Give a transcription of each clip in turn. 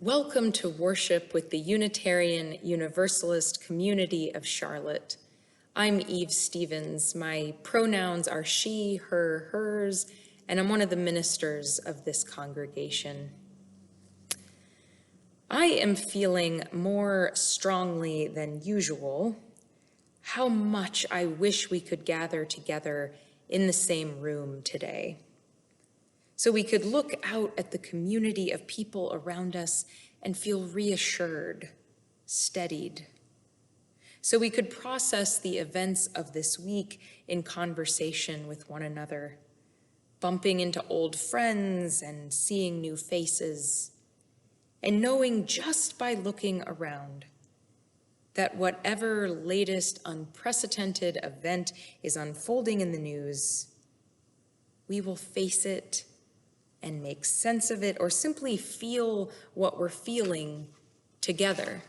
Welcome to worship with the Unitarian Universalist community of Charlotte. I'm Eve Stevens. My pronouns are she, her, hers, and I'm one of the ministers of this congregation. I am feeling more strongly than usual how much I wish we could gather together in the same room today, so we could look out at the community of people around us and feel reassured, steadied. So we could process the events of this week in conversation with one another, bumping into old friends and seeing new faces, and knowing just by looking around that whatever latest unprecedented event is unfolding in the news, we will face it and make sense of it, or simply feel what we're feeling together.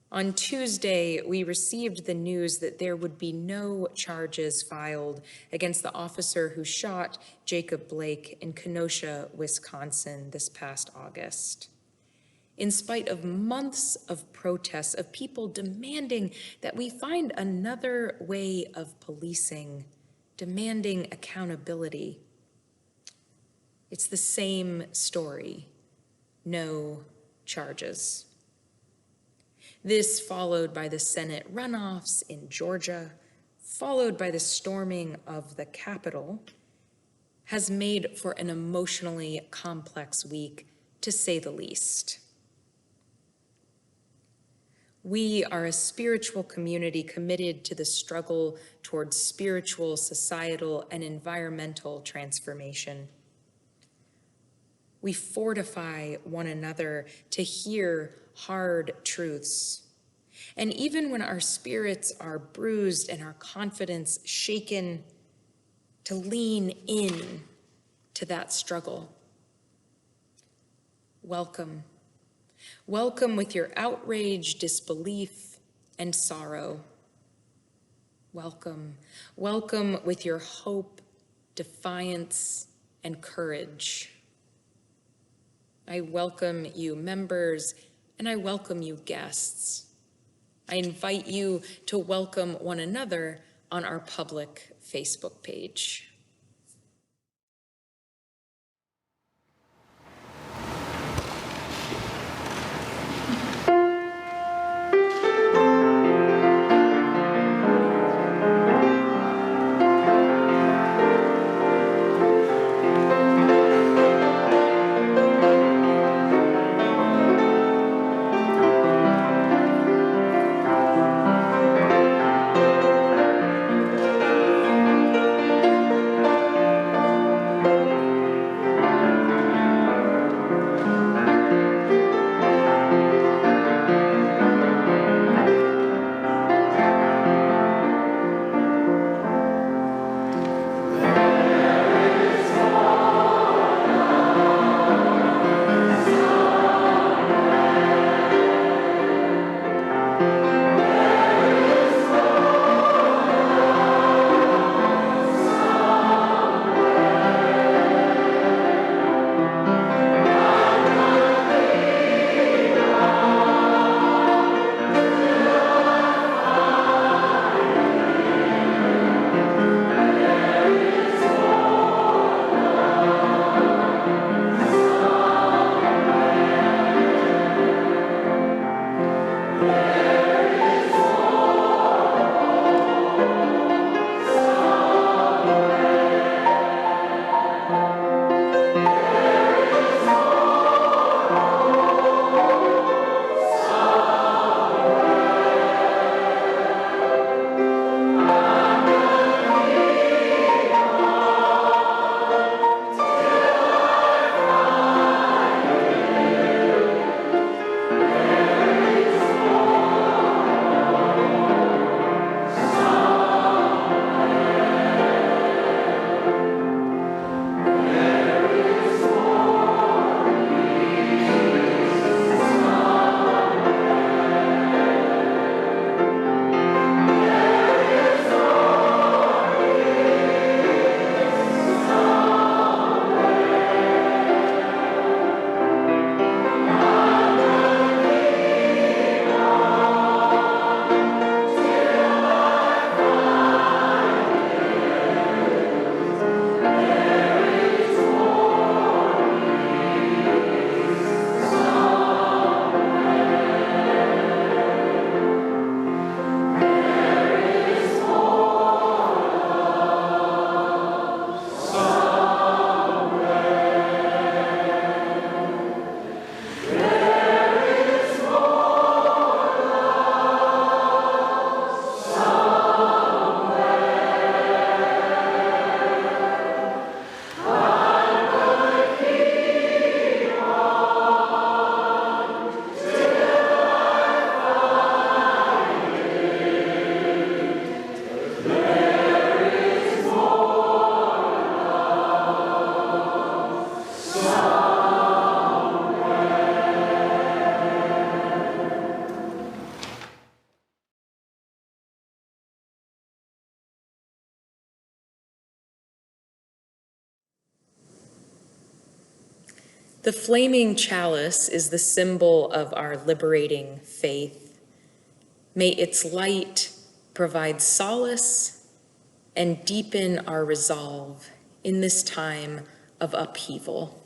On Tuesday, we received the news that there would be no charges filed against the officer who shot Jacob Blake in Kenosha, Wisconsin this past August. In spite of months of protests, of people demanding that we find another way of policing, demanding accountability. It's the same story, no charges. This followed by the Senate runoffs in Georgia, followed by the storming of the Capitol, has made for an emotionally complex week, to say the least. We are a spiritual community committed to the struggle towards spiritual, societal, and environmental transformation. We fortify one another to hear hard truths. And even when our spirits are bruised and our confidence shaken, to lean in to that struggle. Welcome. Welcome with your outrage, disbelief, and sorrow. Welcome. Welcome with your hope, defiance, and courage. I welcome you members, and I welcome you guests. I invite you to welcome one another on our public Facebook page. The flaming chalice is the symbol of our liberating faith. May its light provide solace and deepen our resolve in this time of upheaval.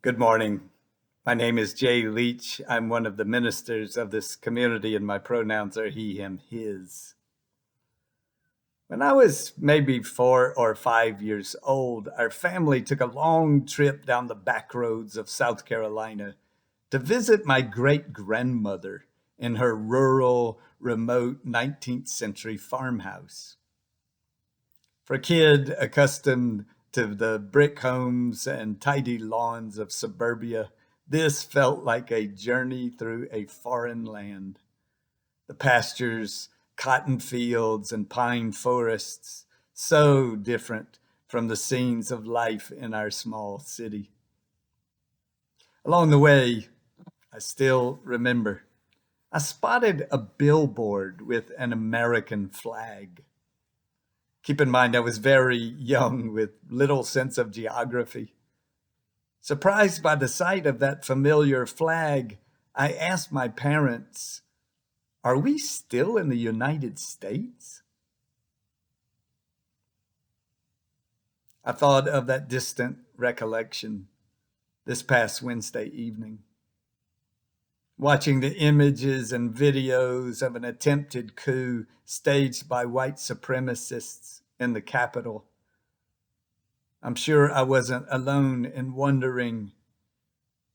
Good morning. My name is Jay Leach. I'm one of the ministers of this community, and my pronouns are he, him, his. When I was maybe 4 or 5 years old, our family took a long trip down the back roads of South Carolina to visit my great-grandmother in her rural, remote 19th century farmhouse. For a kid accustomed to the brick homes and tidy lawns of suburbia, this felt like a journey through a foreign land. The pastures, cotton fields, and pine forests, so different from the scenes of life in our small city. Along the way, I still remember, I spotted a billboard with an American flag. Keep in mind, I was very young with little sense of geography. Surprised by the sight of that familiar flag, I asked my parents, "Are we still in the United States?" I thought of that distant recollection this past Wednesday evening, watching the images and videos of an attempted coup staged by white supremacists in the Capitol. I'm sure I wasn't alone in wondering,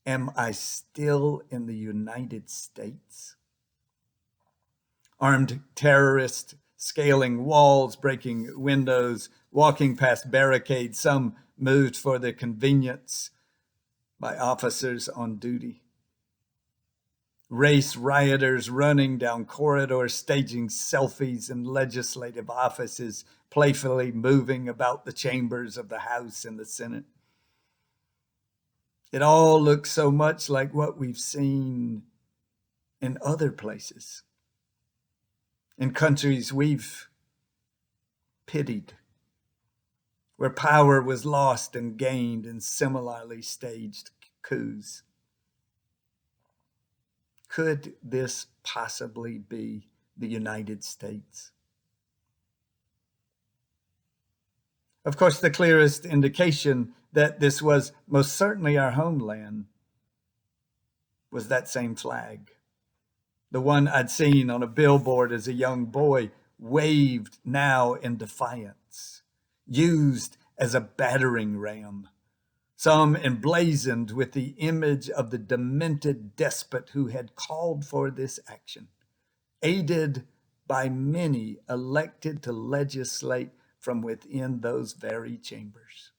am I still in the United States? Armed terrorists scaling walls, breaking windows, walking past barricades, some moved for their convenience by officers on duty. Race rioters running down corridors, staging selfies in legislative offices, playfully moving about the chambers of the House and the Senate. It all looks so much like what we've seen in other places, in countries we've pitied, where power was lost and gained in similarly staged coups. Could this possibly be the United States? Of course, the clearest indication that this was most certainly our homeland was that same flag. The one I'd seen on a billboard as a young boy, waved now in defiance, used as a battering ram some emblazoned with the image of the demented despot who had called for this action, aided by many elected to legislate from within those very chambers.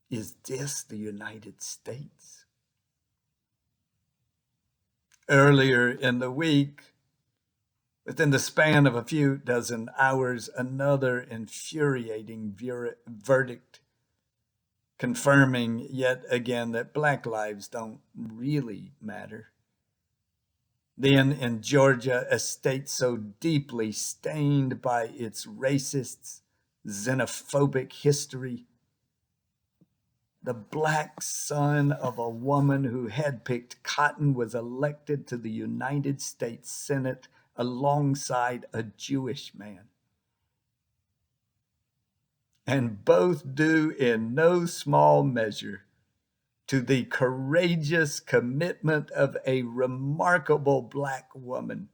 Is this the United States? Earlier in the week, within the span of a few dozen hours, another infuriating verdict confirming yet again that Black lives don't really matter. Then in Georgia, a state so deeply stained by its racist, xenophobic history, the black son of a woman who had picked cotton was elected to the United States Senate alongside a Jewish man. And both due in no small measure to the courageous commitment of a remarkable Black woman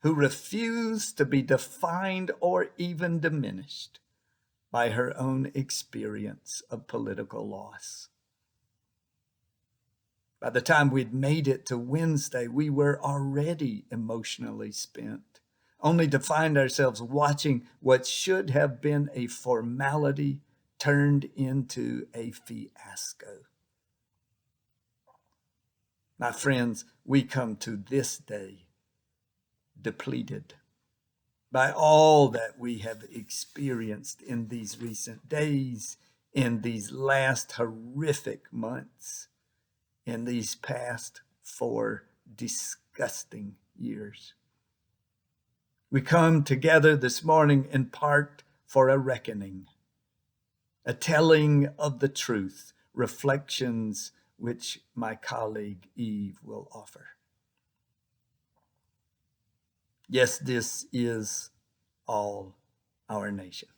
who refused to be defined or even diminished by her own experience of political loss. By the time we'd made it to Wednesday, we were already emotionally spent, only to find ourselves watching what should have been a formality turned into a fiasco. My friends, we come to this day depleted by all that we have experienced in these recent days, in these last horrific months, in these past 4 disgusting years. We come together this morning in part for a reckoning, a telling of the truth, reflections which my colleague Eve will offer. Yes, this is all our nation.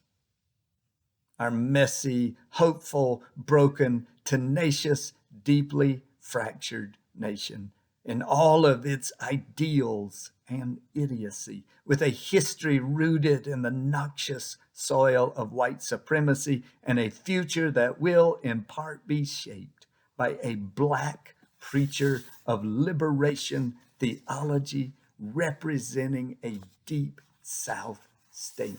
Our messy, hopeful, broken, tenacious, deeply fractured nation in all of its ideals and idiocy, with a history rooted in the noxious soil of white supremacy and a future that will in part be shaped by a Black preacher of liberation theology representing a deep South state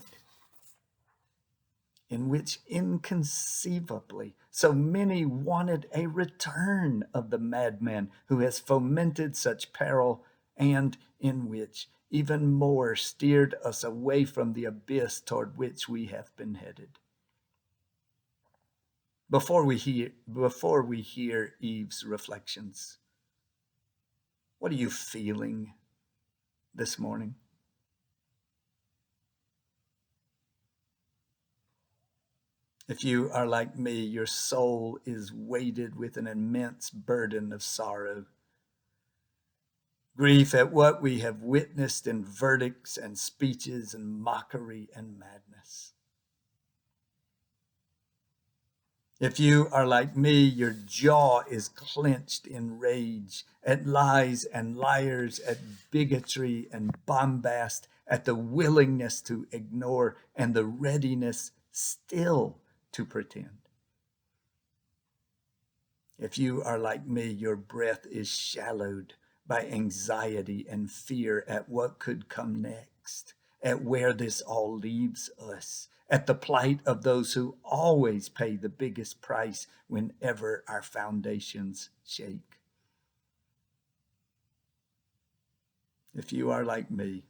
in which inconceivably so many wanted a return of the madman who has fomented such peril, and in which even more steered us away from the abyss toward which we have been headed. Before we hear Eve's reflections, what are you feeling this morning? If you are like me, your soul is weighted with an immense burden of sorrow. Grief at what we have witnessed in verdicts and speeches and mockery and madness. If you are like me, your jaw is clenched in rage at lies and liars, at bigotry and bombast, at the willingness to ignore and the readiness still to pretend. If you are like me, your breath is shallowed by anxiety and fear at what could come next, at where this all leaves us, at the plight of those who always pay the biggest price whenever our foundations shake. If you are like me,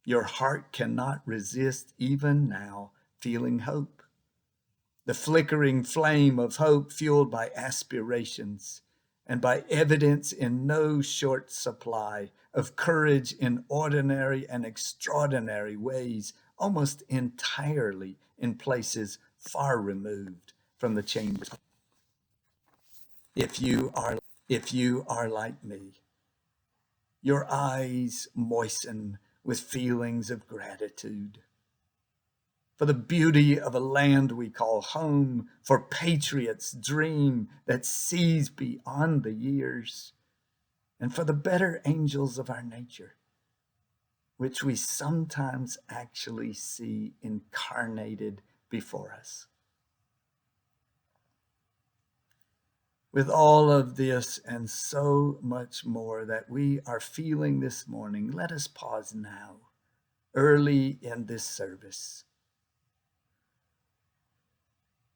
your heart cannot resist even now feeling hope. The flickering flame of hope fueled by aspirations and by evidence in no short supply of courage in ordinary and extraordinary ways, almost entirely in places far removed from the chambers. If you are like me, your eyes moisten with feelings of gratitude for the beauty of a land we call home, for patriots' dream that sees beyond the years, and for the better angels of our nature, which we sometimes actually see incarnated before us. With all of this and so much more that we are feeling this morning, let us pause now, early in this service,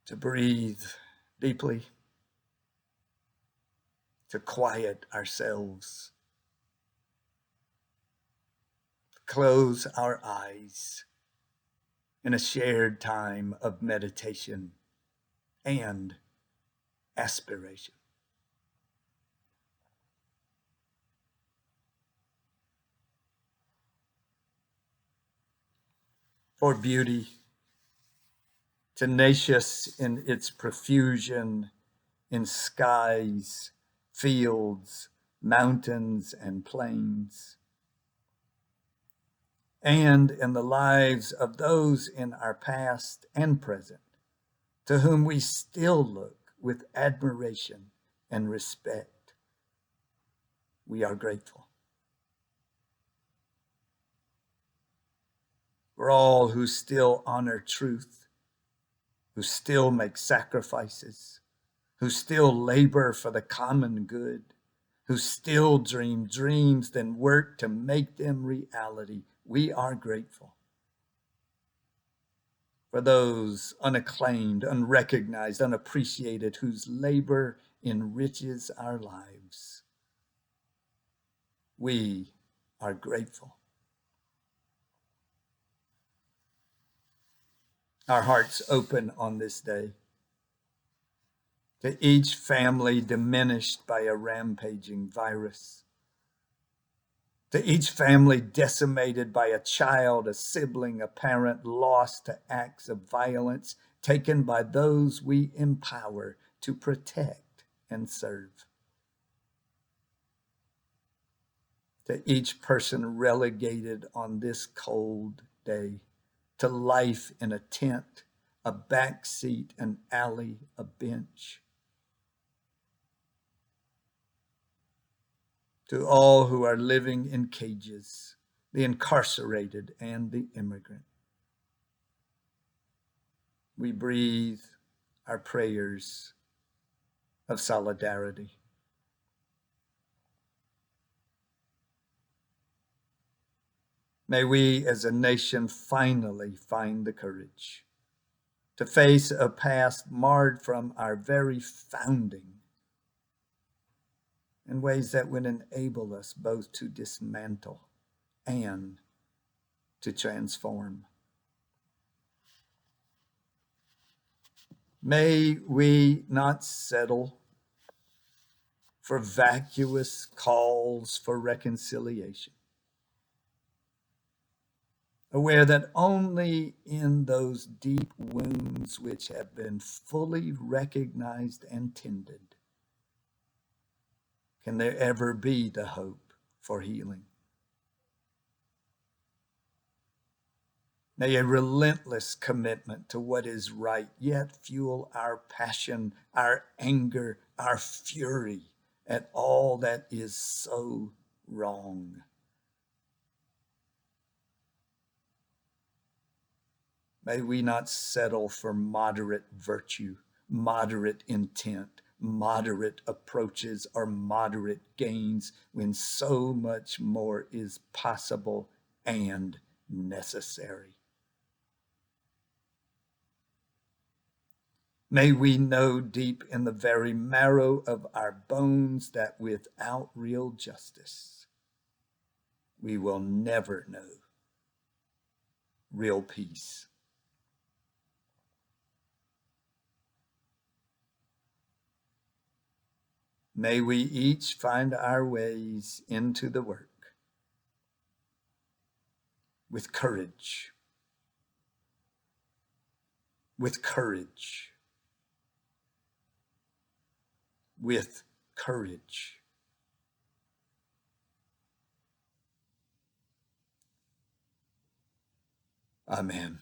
to breathe deeply, to quiet ourselves, close our eyes in a shared time of meditation and aspiration. For beauty, tenacious in its profusion in skies, fields, mountains, and plains, and in the lives of those in our past and present, to whom we still look with admiration and respect. We are grateful. For all who still honor truth, who still make sacrifices, who still labor for the common good, who still dream dreams, then work to make them reality. We are grateful. For those unacclaimed, unrecognized, unappreciated, whose labor enriches our lives. We are grateful. Our hearts open on this day to each family diminished by a rampaging virus, to each family decimated by a child, a sibling, a parent lost to acts of violence taken by those we empower to protect and serve. To each person relegated on this cold day to life in a tent, a back seat, an alley, a bench. To all who are living in cages, the incarcerated and the immigrant, we breathe our prayers of solidarity. May we as a nation finally find the courage to face a past marred from our very founding in ways that would enable us both to dismantle and to transform. May we not settle for vacuous calls for reconciliation, aware that only in those deep wounds which have been fully recognized and tended can there ever be the hope for healing. May a relentless commitment to what is right yet fuel our passion, our anger, our fury at all that is so wrong. May we not settle for moderate virtue, moderate intent, moderate approaches, or moderate gains when so much more is possible and necessary. May we know deep in the very marrow of our bones that without real justice, we will never know real peace. May we each find our ways into the work with courage, with courage, with courage. Amen.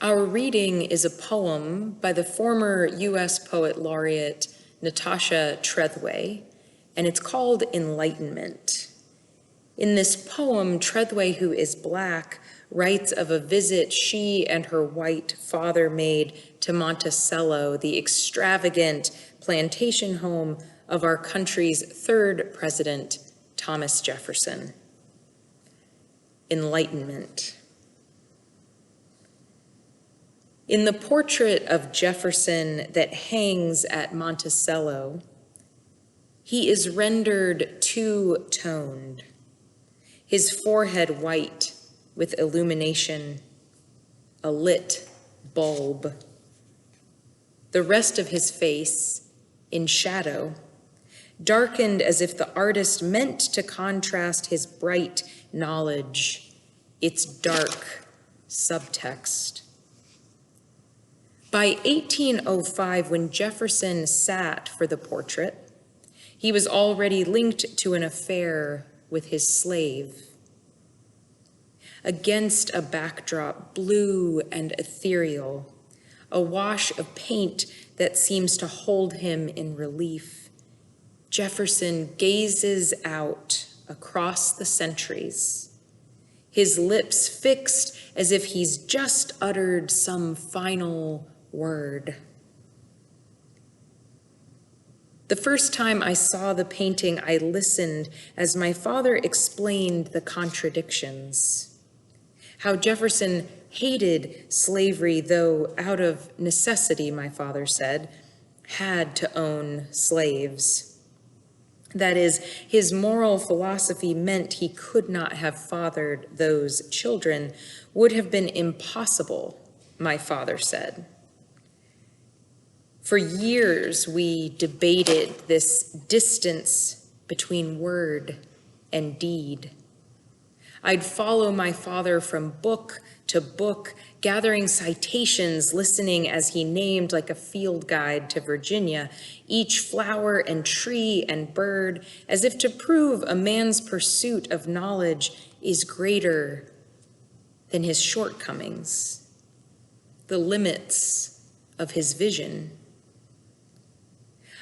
Our reading is a poem by the former U.S. Poet Laureate Natasha Trethewey, and it's called Enlightenment. In this poem, Trethewey, who is Black, writes of a visit she and her white father made to Monticello, the extravagant plantation home of our country's third president, Thomas Jefferson. Enlightenment. In the portrait of Jefferson that hangs at Monticello, he is rendered two-toned, his forehead white with illumination, a lit bulb. The rest of his face in shadow, darkened as if the artist meant to contrast his bright knowledge, its dark subtext. By 1805, when Jefferson sat for the portrait, he was already linked to an affair with his slave. Against a backdrop blue and ethereal, a wash of paint that seems to hold him in relief, Jefferson gazes out across the centuries, his lips fixed as if he's just uttered some final word. The first time I saw the painting, I listened as my father explained the contradictions. How Jefferson hated slavery, though out of necessity, my father said, had to own slaves. That is, his moral philosophy meant he could not have fathered those children, would have been impossible, my father said. For years, we debated this distance between word and deed. I'd follow my father from book to book, gathering citations, listening as he named like a field guide to Virginia, each flower and tree and bird, as if to prove a man's pursuit of knowledge is greater than his shortcomings, the limits of his vision.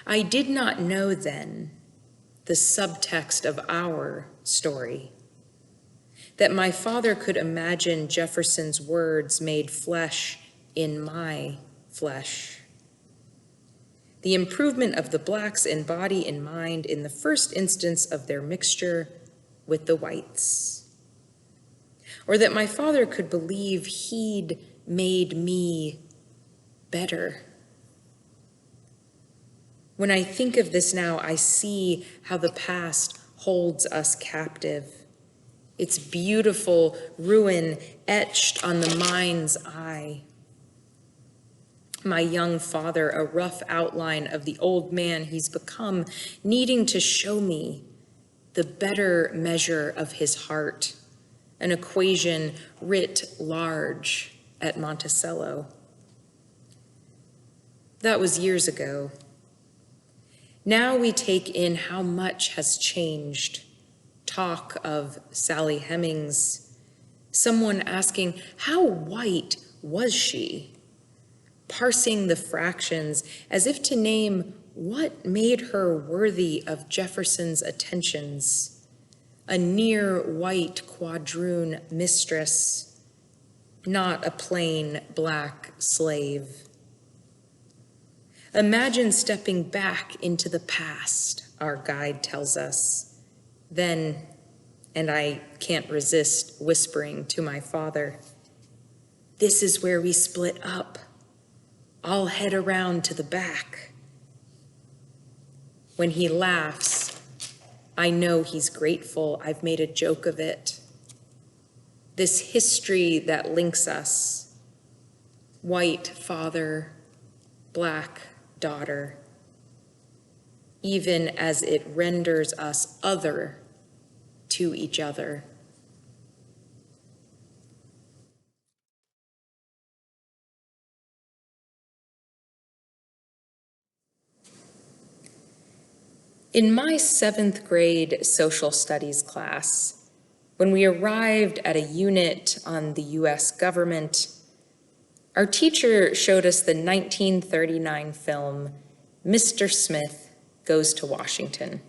I did not know then the subtext of our story, that my father could imagine Jefferson's words made flesh in my flesh. The improvement of the blacks in body and mind in the first instance of their mixture with the whites. Or that my father could believe he'd made me better. When I think of this now, I see how the past holds us captive. Its beautiful ruin etched on the mind's eye. My young father, a rough outline of the old man he's become, needing to show me the better measure of his heart, an equation writ large at Monticello. That was years ago. Now we take in how much has changed. Talk of Sally Hemings, someone asking, how white was she? Parsing the fractions as if to name what made her worthy of Jefferson's attentions, a near white quadroon mistress, not a plain black slave. Imagine stepping back into the past, our guide tells us. Then, and I can't resist whispering to my father, this is where we split up. I'll head around to the back. When he laughs, I know he's grateful I've made a joke of it. This history that links us, white father, black daughter, even as it renders us other to each other. In my 7th grade social studies class, when we arrived at a unit on the US government, Our teacher showed us the 1939 film, Mr. Smith Goes to Washington.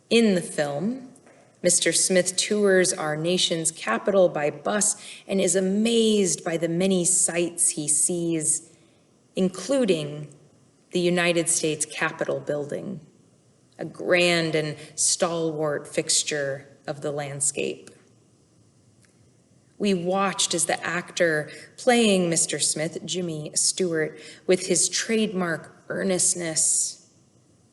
In the film, Mr. Smith tours our nation's capital by bus and is amazed by the many sights he sees, including the United States Capitol building, a grand and stalwart fixture of the landscape. We watched as the actor playing Mr. Smith, Jimmy Stewart, with his trademark earnestness,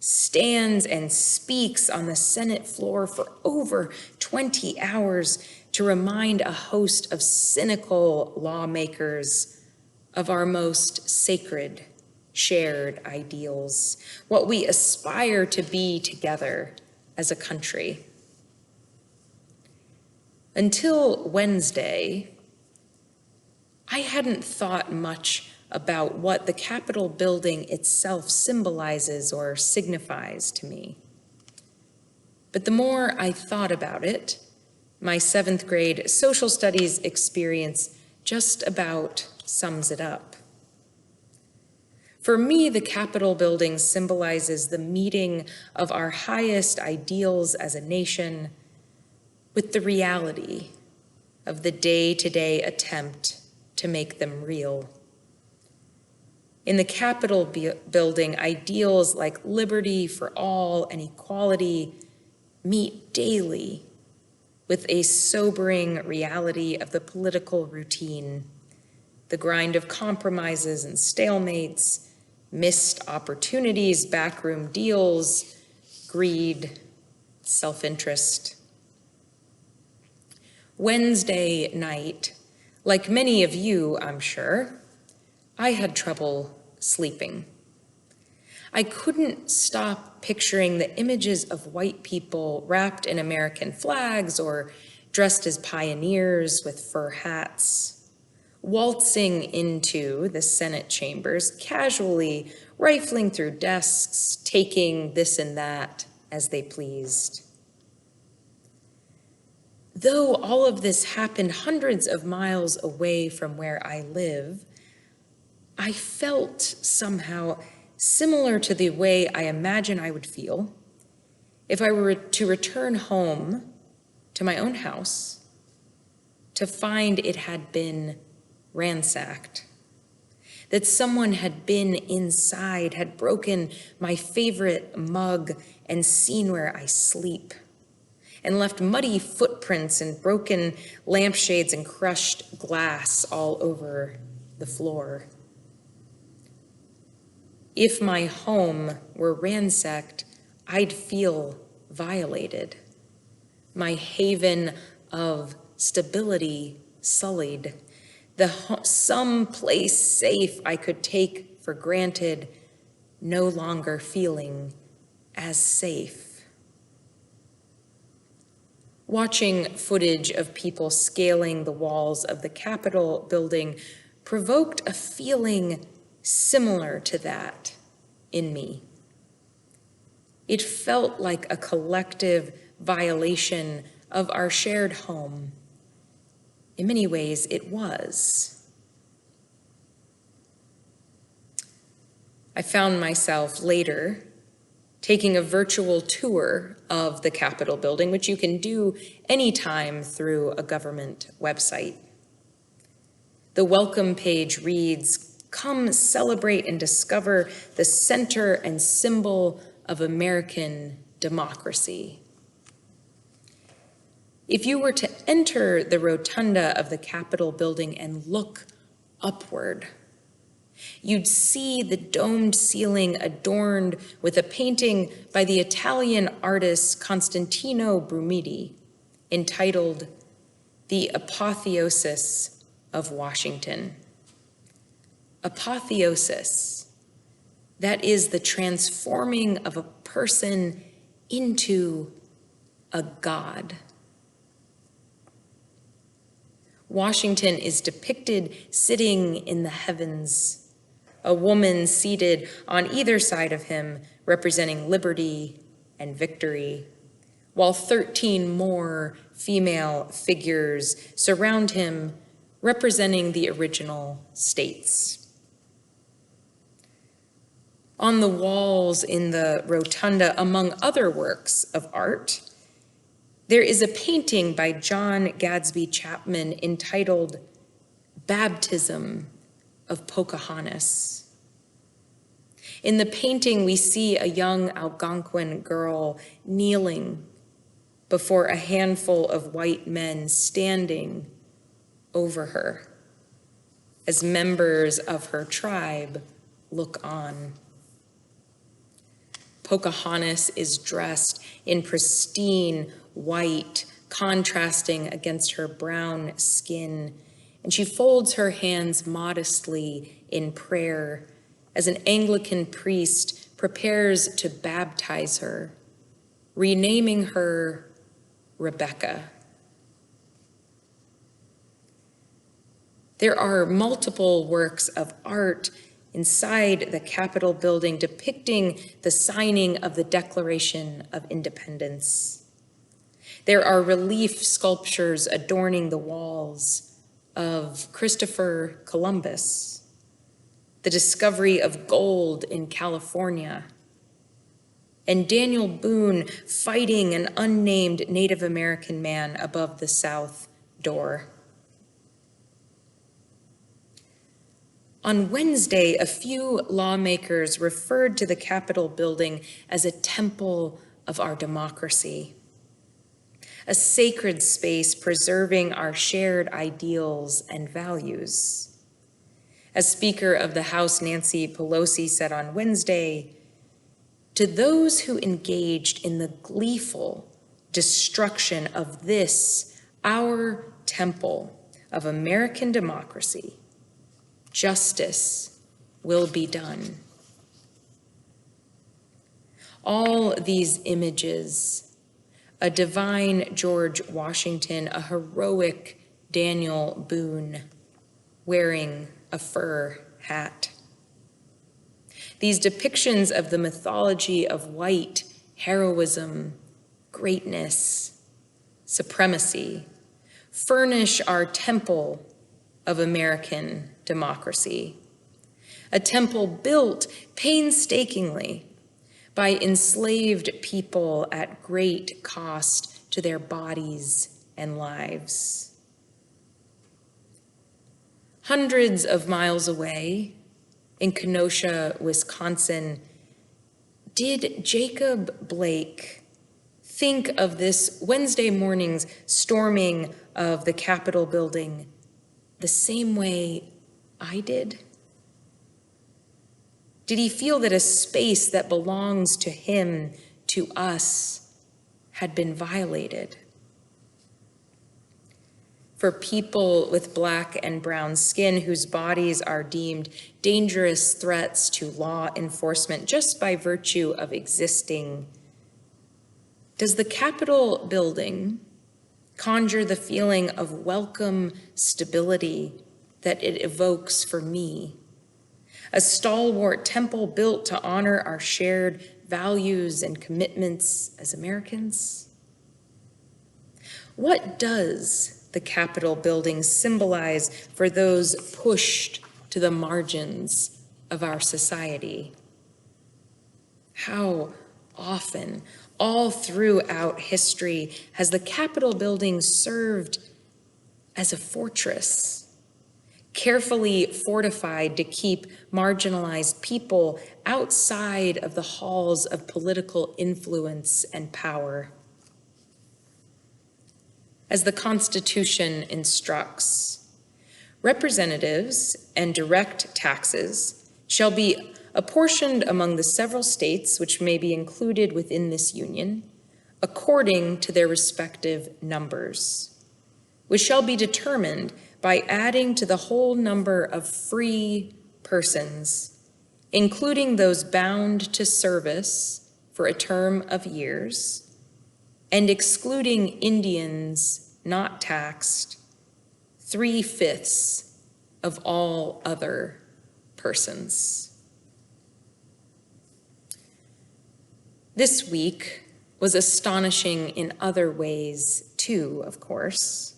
stands and speaks on the Senate floor for over 20 hours to remind a host of cynical lawmakers of our most sacred shared ideals, what we aspire to be together as a country. Until Wednesday, I hadn't thought much about what the Capitol building itself symbolizes or signifies to me. But the more I thought about it, my 7th grade social studies experience just about sums it up. For me, the Capitol building symbolizes the meeting of our highest ideals as a nation with the reality of the day-to-day attempt to make them real. In the Capitol building, ideals like liberty for all and equality meet daily with a sobering reality of the political routine, the grind of compromises and stalemates, missed opportunities, backroom deals, greed, self-interest. Wednesday night, like many of you, I'm sure, I had trouble sleeping. I couldn't stop picturing the images of white people wrapped in American flags or dressed as pioneers with fur hats, waltzing into the Senate chambers, casually rifling through desks, taking this and that as they pleased. Though all of this happened hundreds of miles away from where I live, I felt somehow similar to the way I imagine I would feel if I were to return home to my own house to find it had been ransacked, that someone had been inside, had broken my favorite mug and seen where I sleep, and left muddy footprints and broken lampshades and crushed glass all over the floor. If my home were ransacked, I'd feel violated, my haven of stability sullied, some place safe I could take for granted, no longer feeling as safe. Watching footage of people scaling the walls of the Capitol building provoked a feeling similar to that in me. It felt like a collective violation of our shared home. In many ways, it was. I found myself later taking a virtual tour of the Capitol building, which you can do anytime through a government website. The welcome page reads, "Come celebrate and discover the center and symbol of American democracy." If you were to enter the rotunda of the Capitol building and look upward, you'd see the domed ceiling adorned with a painting by the Italian artist Constantino Brumidi entitled "The Apotheosis of Washington." Apotheosis, that is the transforming of a person into a god. Washington is depicted sitting in the heavens, a woman seated on either side of him representing liberty and victory, while 13 more female figures surround him representing the original states. On the walls in the rotunda, among other works of art, there is a painting by John Gadsby Chapman entitled Baptism of Pocahontas. In the painting, we see a young Algonquin girl kneeling before a handful of white men standing over her as members of her tribe look on. Pocahontas is dressed in pristine white, contrasting against her brown skin, and she folds her hands modestly in prayer as an Anglican priest prepares to baptize her, renaming her Rebecca. There are multiple works of art inside the Capitol building depicting the signing of the Declaration of Independence. There are relief sculptures adorning the walls of Christopher Columbus, the discovery of gold in California, and Daniel Boone fighting an unnamed Native American man above the south door. On Wednesday, a few lawmakers referred to the Capitol building as a temple of our democracy, a sacred space preserving our shared ideals and values. As Speaker of the House, Nancy Pelosi said on Wednesday, to those who engaged in the gleeful destruction of this, our temple of American democracy, justice will be done. All these images, a divine George Washington, a heroic Daniel Boone wearing a fur hat. These depictions of the mythology of white heroism, greatness, supremacy, furnish our temple of American democracy, a temple built painstakingly by enslaved people at great cost to their bodies and lives. Hundreds of miles away, in Kenosha, Wisconsin, did Jacob Blake think of this Wednesday morning's storming of the Capitol building the same way I did? Did he feel that a space that belongs to him, to us, had been violated? For people with black and brown skin whose bodies are deemed dangerous threats to law enforcement just by virtue of existing, does the Capitol building conjure the feeling of welcome stability that it evokes for me? A stalwart temple built to honor our shared values and commitments as Americans? What does the Capitol building symbolize for those pushed to the margins of our society? How often, all throughout history, has the Capitol building served as a fortress, carefully fortified to keep marginalized people outside of the halls of political influence and power? As the Constitution instructs, representatives and direct taxes shall be apportioned among the several states which may be included within this union, according to their respective numbers, which shall be determined by adding to the whole number of free persons, including those bound to service for a term of years, and excluding Indians not taxed, 3/5 of all other persons. This week was astonishing in other ways too, of course.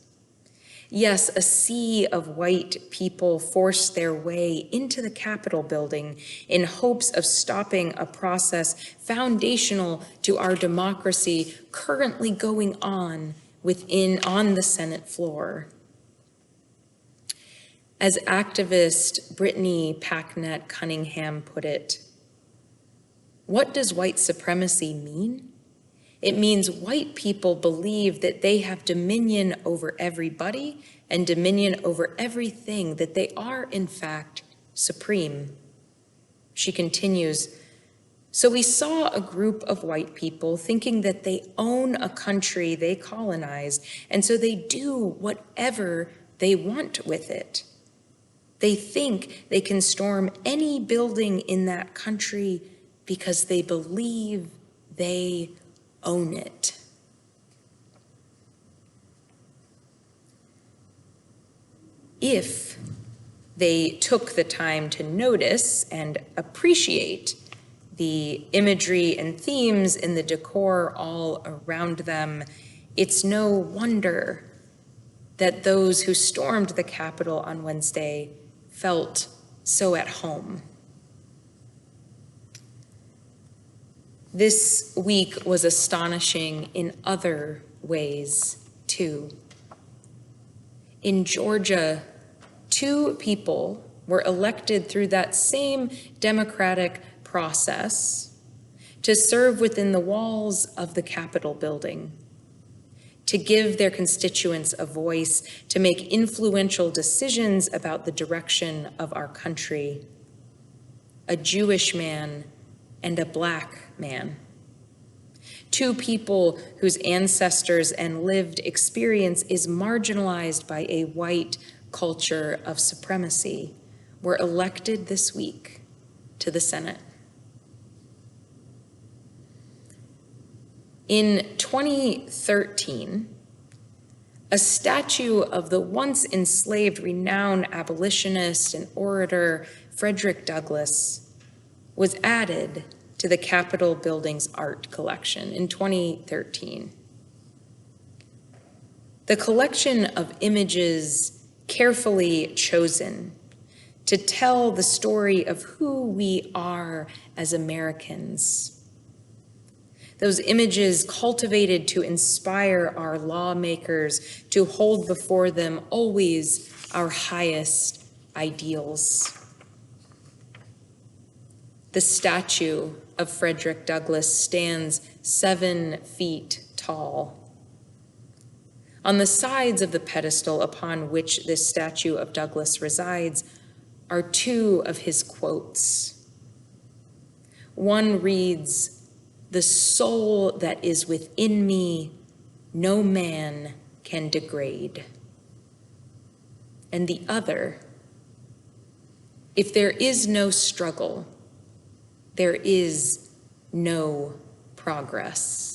Yes, a sea of white people forced their way into the Capitol building in hopes of stopping a process foundational to our democracy currently going on on the Senate floor. As activist Brittany Packnett Cunningham put it, what does white supremacy mean? It means white people believe that they have dominion over everybody and dominion over everything, that they are, in fact, supreme. She continues, so we saw a group of white people thinking that they own a country they colonized, and so they do whatever they want with it. They think they can storm any building in that country because they believe they own it. If they took the time to notice and appreciate the imagery and themes in the decor all around them, it's no wonder that those who stormed the Capitol on Wednesday felt so at home. This week was astonishing in other ways, too. In Georgia, 2 people were elected through that same democratic process to serve within the walls of the Capitol building, to give their constituents a voice, to make influential decisions about the direction of our country. A Jewish man and a Black man. 2 people whose ancestors and lived experience is marginalized by a white culture of supremacy were elected this week to the Senate. In 2013, a statue of the once enslaved renowned abolitionist and orator Frederick Douglass was added to the Capitol building's art collection in 2013. The collection of images carefully chosen to tell the story of who we are as Americans. Those images cultivated to inspire our lawmakers to hold before them always our highest ideals. The statue of Frederick Douglass stands 7 feet tall. On the sides of the pedestal upon which this statue of Douglass resides are 2 of his quotes. One reads, "The soul that is within me, no man can degrade." And the other, "If there is no struggle, there is no progress."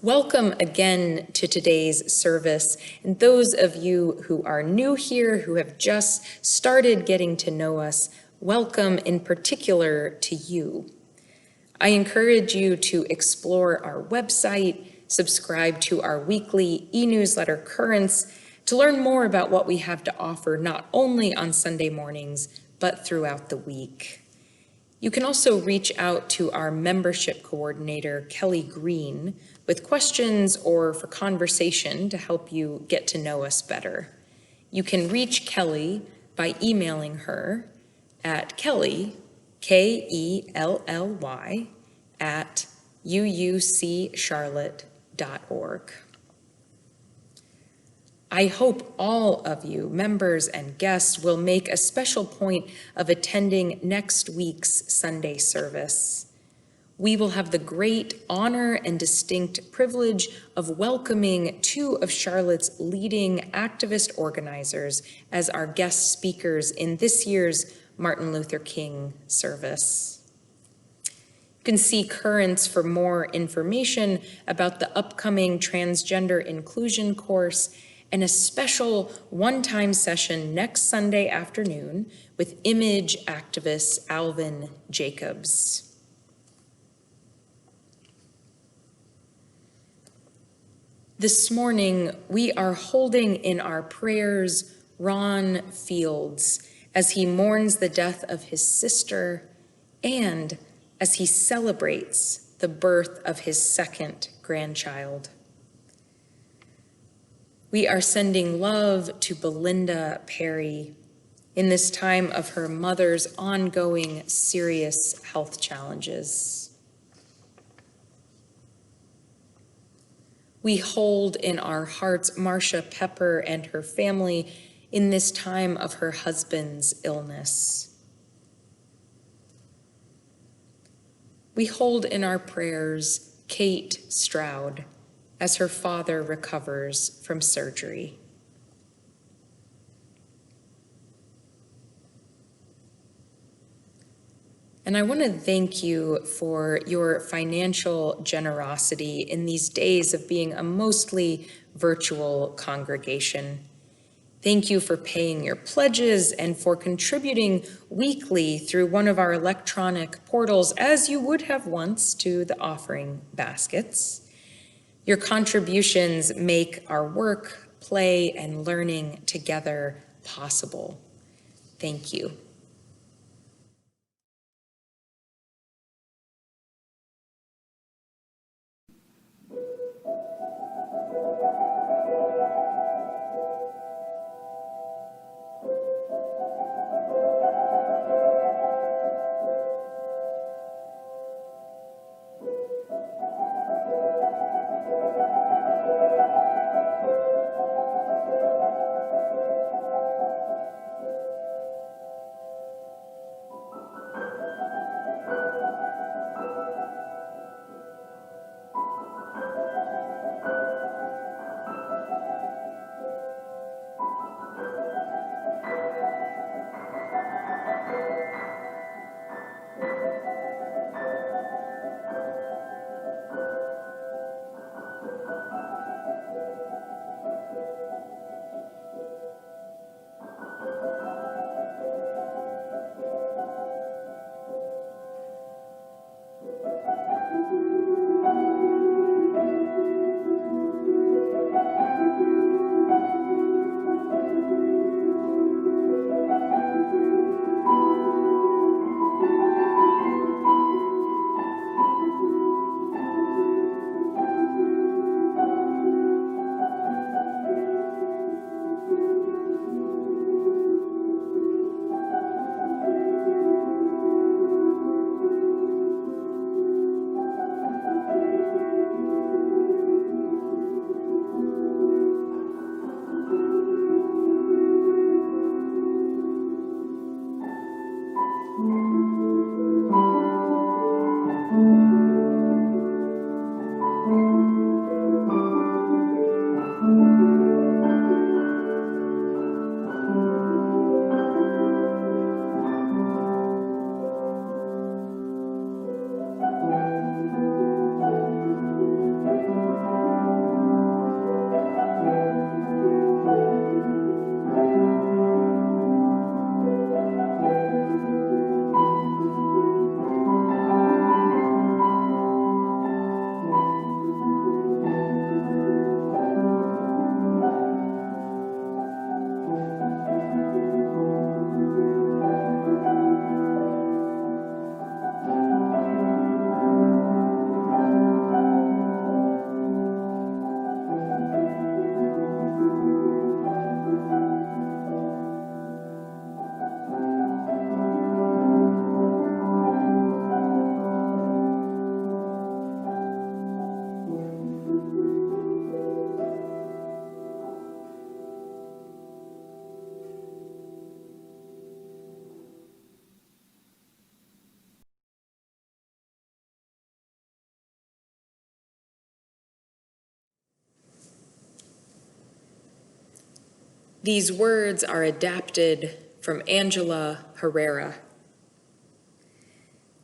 Welcome again to today's service, and those of you who are new here, who have just started getting to know us, welcome in particular to you. I encourage you to explore our website, subscribe to our weekly e-newsletter Currents to learn more about what we have to offer not only on Sunday mornings, but throughout the week. You can also reach out to our membership coordinator, Kelly Green, with questions or for conversation to help you get to know us better. You can reach Kelly by emailing her at Kelly, Kelly, at uuccharlotte.org. I hope all of you, members and guests, will make a special point of attending next week's Sunday service. We will have the great honor and distinct privilege of welcoming two of Charlotte's leading activist organizers as our guest speakers in this year's Martin Luther King service. You can see Currents for more information about the upcoming transgender inclusion course and a special one-time session next Sunday afternoon with image activist Alvin Jacobs. This morning, we are holding in our prayers Ron Fields as he mourns the death of his sister and as he celebrates the birth of his second grandchild. We are sending love to Belinda Perry in this time of her mother's ongoing serious health challenges. We hold in our hearts Marcia Pepper and her family in this time of her husband's illness. We hold in our prayers Kate Stroud as her father recovers from surgery. And I want to thank you for your financial generosity in these days of being a mostly virtual congregation. Thank you for paying your pledges and for contributing weekly through one of our electronic portals, as you would have once, to the offering baskets. Your contributions make our work, play, and learning together possible. Thank you. These words are adapted from Angela Herrera.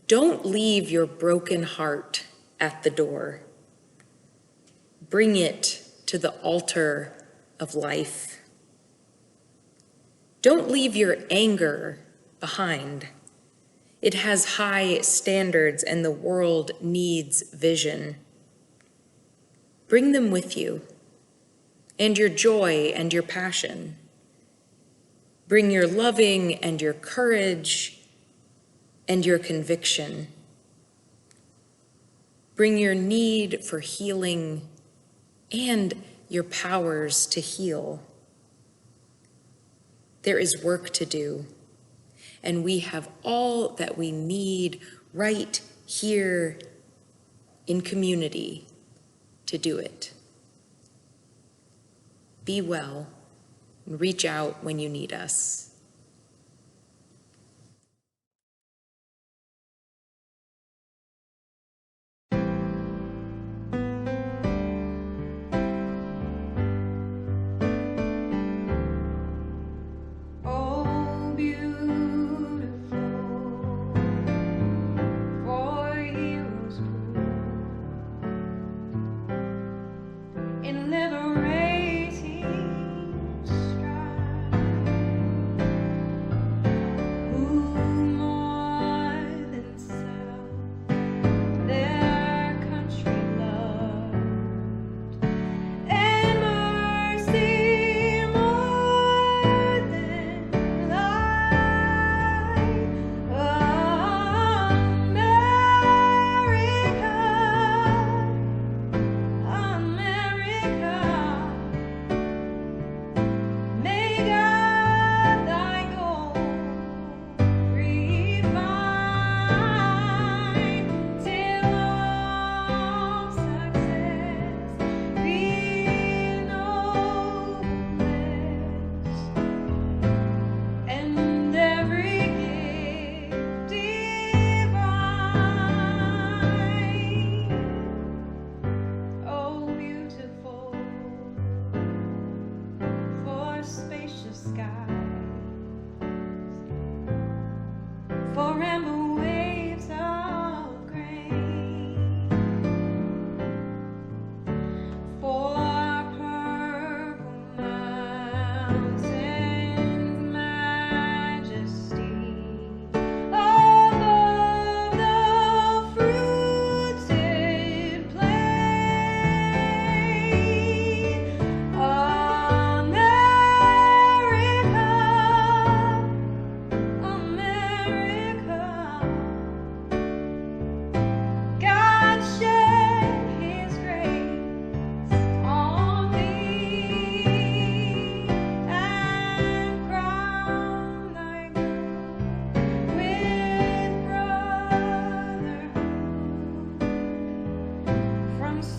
Don't leave your broken heart at the door. Bring it to the altar of life. Don't leave your anger behind. It has high standards and the world needs vision. Bring them with you, and your joy and your passion. Bring your loving and your courage and your conviction. Bring your need for healing and your powers to heal. There is work to do, and we have all that we need right here in community to do it. Be well and reach out when you need us.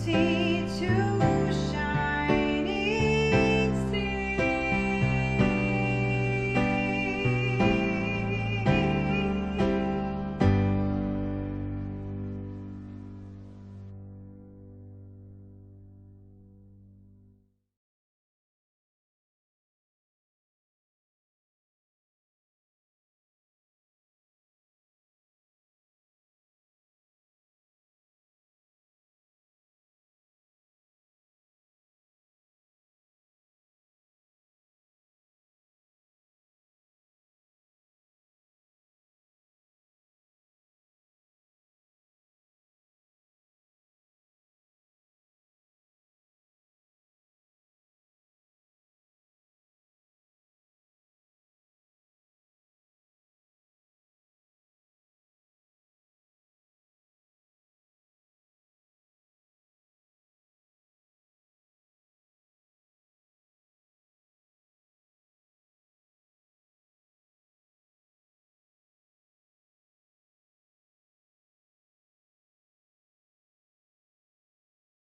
See